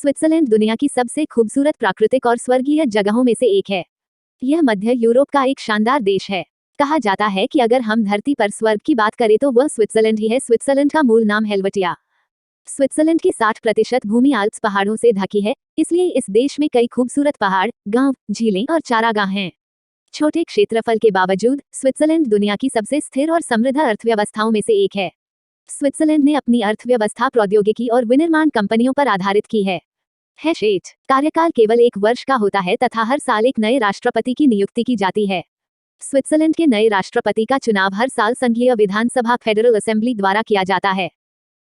Switzerland दुनिया की सबसे खूबसूरत प्राकृतिक और स्वर्गीय जगहों में से एक है। यह मध्य यूरोप का एक शानदार देश है। कहा जाता है कि अगर हम धरती पर स्वर्ग की बात करें तो वह स्विट्जरलैंड ही है। स्विट्जरलैंड का मूल नाम हेल्वेटिया। स्विट्जरलैंड की 60% भूमि आल्प्स पहाड़ों से ढकी है, इसलिए इस देश में कई खूबसूरत पहाड़, गांव, झीलें और चारागाह हैं। छोटे क्षेत्रफल के बावजूद स्विट्जरलैंड दुनिया की सबसे स्थिर और समृद्ध अर्थव्यवस्थाओं में से एक है। स्विट्जरलैंड ने अपनी अर्थव्यवस्था प्रौद्योगिकी और विनिर्माण कंपनियों पर आधारित की है। #8 कार्यकाल केवल 1 वर्ष का होता है तथा हर साल एक नए राष्ट्रपति की नियुक्ति की जाती है। स्विट्जरलैंड के नए राष्ट्रपति का चुनाव हर साल संघीय विधानसभा फेडरल असेंबली द्वारा किया जाता है।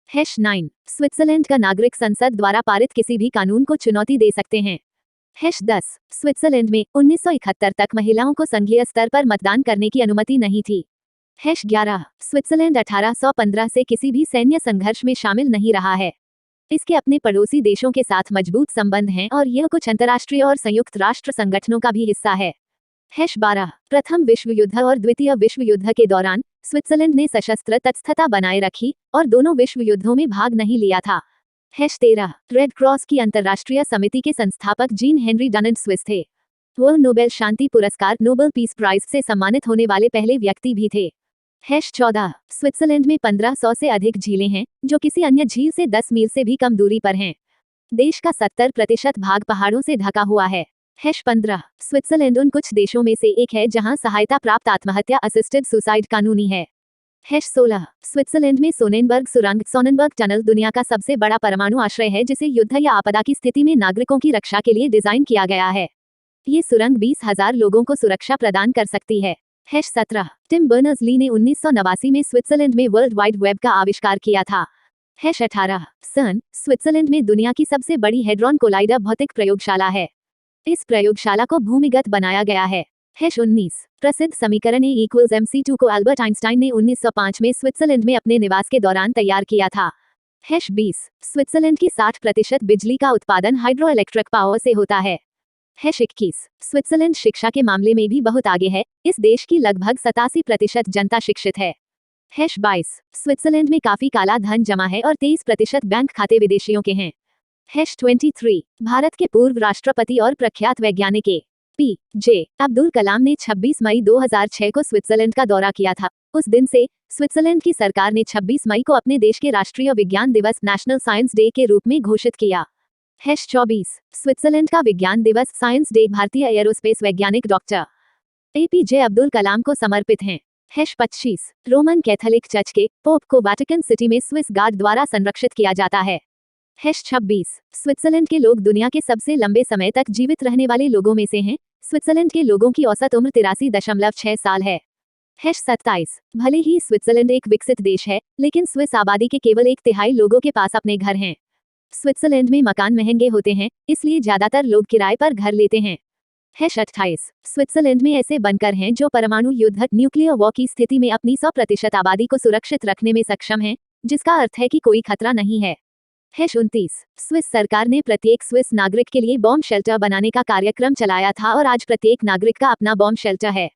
#9 स्विट्जरलैंड का नागरिक संसद द्वारा पारित किसी भी कानून को चुनौती दे सकते हैं। #10 स्विट्जरलैंड में 1971 तक महिलाओं को संघीय स्तर पर मतदान करने की अनुमति नहीं थी। #11 स्विट्जरलैंड 1815 से किसी भी सैन्य संघर्ष में शामिल नहीं रहा है। इसके अपने पड़ोसी देशों के साथ मजबूत संबंध हैं और यह कुछ अंतर्राष्ट्रीय और संयुक्त राष्ट्र संगठनों का भी हिस्सा है। #12 प्रथम विश्व युद्ध और द्वितीय विश्व युद्ध के दौरान स्विट्जरलैंड ने सशस्त्र तटस्थता बनाए रखी और दोनों विश्व युद्धों में भाग नहीं लिया था। #13 रेड क्रॉस की अंतर्राष्ट्रीय समिति के संस्थापक जीन हेनरी डनंट स्विस थे। वह नोबेल शांति पुरस्कार नोबेल पीस प्राइज से सम्मानित होने वाले पहले व्यक्ति भी थे। #14 स्विट्जरलैंड में 1500 से अधिक झीलें हैं, जो किसी अन्य झील से 10 मील से भी कम दूरी पर हैं। देश का 70% भाग पहाड़ों से ढका हुआ है। #15 स्विट्जरलैंड उन कुछ देशों में से एक है जहां सहायता प्राप्त आत्महत्या असिस्टेड सुसाइड कानूनी है। #16 स्विट्जरलैंड में सोनेनबर्ग सुरंग सोनेनबर्ग टनल दुनिया का सबसे बड़ा परमाणु आश्रय है, जिसे युद्ध या आपदा की स्थिति में नागरिकों की रक्षा के लिए डिजाइन किया गया है। ये सुरंग 20,000 लोगों को सुरक्षा प्रदान कर सकती है। #17 टिम बर्नर्स-ली ने 1989 में स्विट्जरलैंड में वर्ल्ड वाइड वेब का आविष्कार किया था। #18 सर्न स्विट्जरलैंड में दुनिया की सबसे बड़ी हेड्रॉन कोलाइडर भौतिक प्रयोगशाला है। इस प्रयोगशाला को भूमिगत बनाया गया है। #19 प्रसिद्ध समीकरण E=mc2 को अल्बर्ट आइंस्टाइन ने 1905 में स्विट्जरलैंड में अपने निवास के दौरान तैयार किया था। #20 स्विट्जरलैंड की 60% बिजली का उत्पादन हाइड्रो इलेक्ट्रिक पावर से होता है। #21 स्विट्जरलैंड शिक्षा के मामले में भी बहुत आगे है, इस देश की लगभग 87% जनता शिक्षित है। #22 स्विट्जरलैंड में काफी काला धन जमा है और 23% बैंक खाते विदेशियों के हैं। #23 भारत के पूर्व राष्ट्रपति और प्रख्यात वैज्ञानिक ए.पी.जे. अब्दुल कलाम ने 26 मई 2006 को स्विट्जरलैंड का दौरा किया था। उस दिन से स्विट्जरलैंड की सरकार ने 26 मई को अपने देश के राष्ट्रीय विज्ञान दिवस नेशनल साइंस डे के रूप में घोषित किया। #24 स्विट्जरलैंड का विज्ञान दिवस साइंस डे भारतीय एयरोस्पेस वैज्ञानिक डॉक्टर ए.पी.जे. अब्दुल कलाम को समर्पित है। #25 रोमन कैथोलिक चर्च के पोप को वेटिकन सिटी में स्विस गार्ड द्वारा संरक्षित किया जाता है। #26 स्विट्जरलैंड के लोग दुनिया के सबसे लंबे समय तक जीवित रहने वाले लोगों में से हैं। स्विट्जरलैंड के लोगों की औसत उम्र 83.6 साल है। #27 भले ही स्विट्जरलैंड एक विकसित देश है, लेकिन स्विस आबादी के केवल 1/3 लोगों के पास अपने घर हैं। स्विट्जरलैंड में मकान महंगे होते हैं, इसलिए ज्यादातर लोग किराए पर घर लेते हैं। #28 स्विट्जरलैंड में ऐसे बनकर हैं जो परमाणु युद्ध न्यूक्लियर वॉर की स्थिति में अपनी 100% आबादी को सुरक्षित रखने में सक्षम हैं, जिसका अर्थ है कि कोई खतरा नहीं है। #29 स्विस सरकार ने प्रत्येक स्विस नागरिक के लिए बॉम्ब शेल्टर बनाने का कार्यक्रम चलाया था और आज प्रत्येक नागरिक का अपना बॉम्ब शेल्टर है।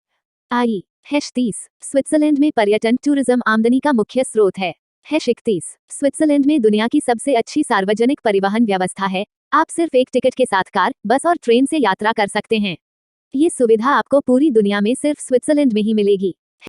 #30 स्विट्जरलैंड में पर्यटन टूरिज्म आमदनी का मुख्य स्रोत है। #31 स्विट्जरलैंड में दुनिया की सबसे अच्छी सार्वजनिक परिवहन व्यवस्था है। आप सिर्फ एक टिकट के साथ कार, बस और ट्रेन से यात्रा कर सकते हैं। ये सुविधा आपको पूरी दुनिया में सिर्फ स्विट्जरलैंड में ही मिलेगी।